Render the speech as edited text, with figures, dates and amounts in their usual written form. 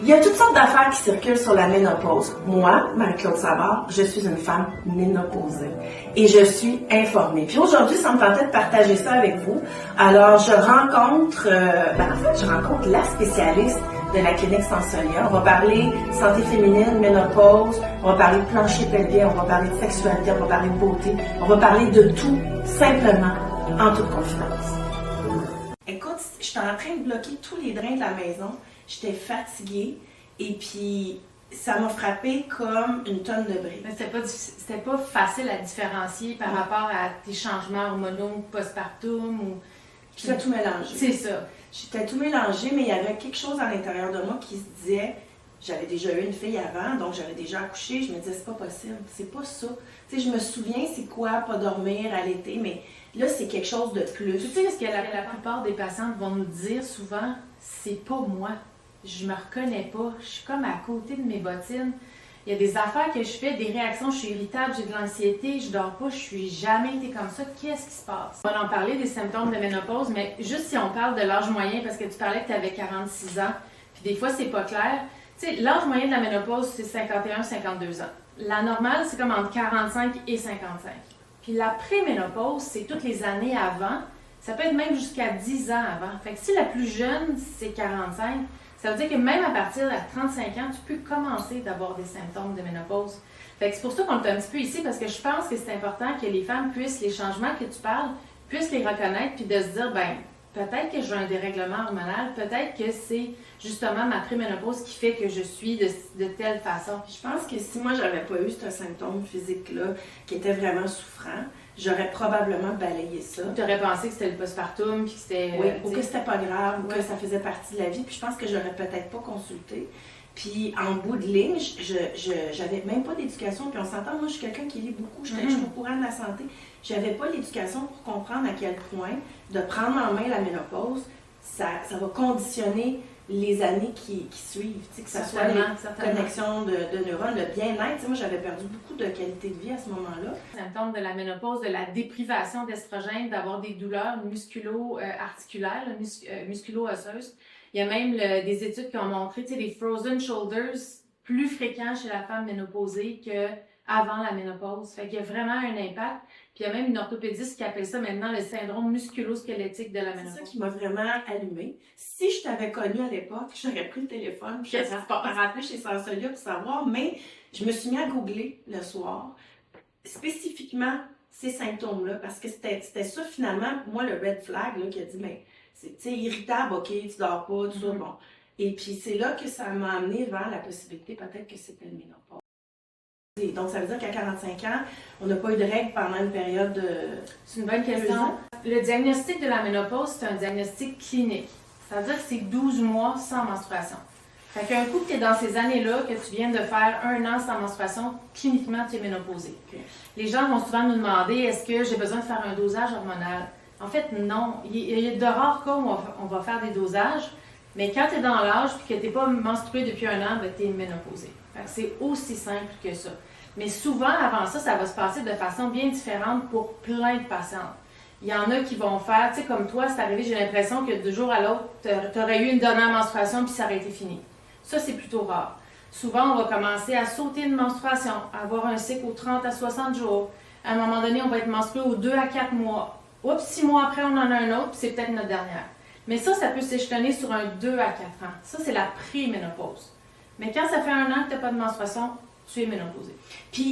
Il y a toutes sortes d'affaires qui circulent sur la ménopause. Moi, Marie-Claude Savard, je suis une femme ménopausée et je suis informée. Puis aujourd'hui, ça me tentait de partager ça avec vous. Alors, je rencontre la spécialiste de la clinique Sensolia. On va parler santé féminine, ménopause, on va parler de plancher pelvien, on va parler de sexualité, on va parler de beauté, on va parler de tout, simplement, en toute confidence. Écoute, j'étais en train de bloquer tous les drains de la maison. J'étais fatiguée et puis ça m'a frappée comme une tonne de briques. Mais c'était pas facile à différencier par rapport à tes changements hormonaux postpartum ou... J'étais tout mélangé. C'est ça. J'étais tout mélangé, mais il y avait quelque chose à l'intérieur de moi qui se disait, j'avais déjà eu une fille avant, donc j'avais déjà accouché, je me disais, c'est pas possible, c'est pas ça. Tu sais, je me souviens, c'est quoi, pas dormir à l'été, mais là, c'est quelque chose de plus. Tu sais, ce que la plupart des patientes vont nous dire souvent, c'est pas moi. Je me reconnais pas. Je suis comme à côté de mes bottines. Il y a des affaires que je fais, des réactions, je suis irritable, j'ai de l'anxiété, je dors pas, je suis jamais été comme ça. Qu'est-ce qui se passe? On va en parler des symptômes de ménopause, mais juste si on parle de l'âge moyen, parce que tu parlais que tu avais 46 ans, puis des fois, c'est pas clair. Tu sais, l'âge moyen de la ménopause, c'est 51-52 ans. La normale, c'est comme entre 45 et 55. Puis la préménopause, c'est toutes les années avant. Ça peut être même jusqu'à 10 ans avant. Fait que si la plus jeune, c'est 45, ça veut dire que même à partir de 35 ans, tu peux commencer d'avoir des symptômes de ménopause. Fait que c'est pour ça qu'on est un petit peu ici, parce que je pense que c'est important que les femmes puissent, les changements que tu parles, puissent les reconnaître, puis de se dire, ben peut-être que j'ai un dérèglement hormonal, peut-être que c'est justement ma préménopause qui fait que je suis de telle façon. Je pense que si moi, j'avais pas eu ce symptôme physique-là, qui était vraiment souffrant, j'aurais probablement balayé ça. Tu aurais pensé que c'était le postpartum, puis que c'était... Oui, ou que c'était pas grave, ou que ça faisait partie de la vie, puis je pense que j'aurais peut-être pas consulté. Puis en bout de ligne, j'avais même pas d'éducation, puis on s'entend, moi je suis quelqu'un qui lit beaucoup, je suis au courant de la santé. J'avais pas l'éducation pour comprendre à quel point de prendre en main la ménopause, ça va conditionner les années qui suivent, que ce soit les connexions de neurones, le bien-être. Moi, j'avais perdu beaucoup de qualité de vie à ce moment-là. Symptômes de la ménopause, de la déprivation d'estrogène, d'avoir des douleurs musculo-articulaires, musculo-osseuses. Il y a même des études qui ont montré des frozen shoulders plus fréquents chez la femme ménopausée qu'avant la ménopause. Fait qu'il y a vraiment un impact. Puis il y a même une orthopédiste qui appelle ça maintenant le syndrome musculo-squelettique de la ménopause. C'est ça qui m'a vraiment allumée. Si je t'avais connue à l'époque, j'aurais pris le téléphone, puis j'aurais rappelé chez Sensolia pour savoir, mais je me suis mis à googler le soir, spécifiquement ces symptômes-là, parce que c'était ça finalement, moi le red flag là, qui a dit, mais c'est irritable, ok, tu dors pas, tout ça, bon. Et puis c'est là que ça m'a amené vers la possibilité peut-être que c'était le ménopause. Donc, ça veut dire qu'à 45 ans, on n'a pas eu de règles pendant une période de... C'est une bonne question. Le diagnostic de la ménopause, c'est un diagnostic clinique. Ça veut dire que c'est 12 mois sans menstruation. Fait qu'un coup que tu es dans ces années-là, que tu viens de faire 1 an sans menstruation, cliniquement, tu es ménopausée. Okay. Les gens vont souvent nous demander, est-ce que j'ai besoin de faire un dosage hormonal? En fait, non. Il y a de rares cas où on va faire des dosages, mais quand tu es dans l'âge et que tu n'es pas menstruée depuis 1 an, tu es ménopausée. Fait que c'est aussi simple que ça. Mais souvent, avant ça, ça va se passer de façon bien différente pour plein de patientes. Il y en a qui vont faire, tu sais, comme toi, c'est arrivé, j'ai l'impression que du jour à l'autre, tu aurais eu une dernière menstruation puis ça aurait été fini. Ça, c'est plutôt rare. Souvent, on va commencer à sauter une menstruation, à avoir un cycle aux 30 à 60 jours. À un moment donné, on va être menstrué aux 2 à 4 mois. Oups, 6 mois après, on en a un autre, puis c'est peut-être notre dernière. Mais ça peut s'échelonner sur un 2 à 4 ans. Ça, c'est la préménopause. Mais quand ça fait 1 an que tu n'as pas de menstruation, tu es ménopausée. Puis,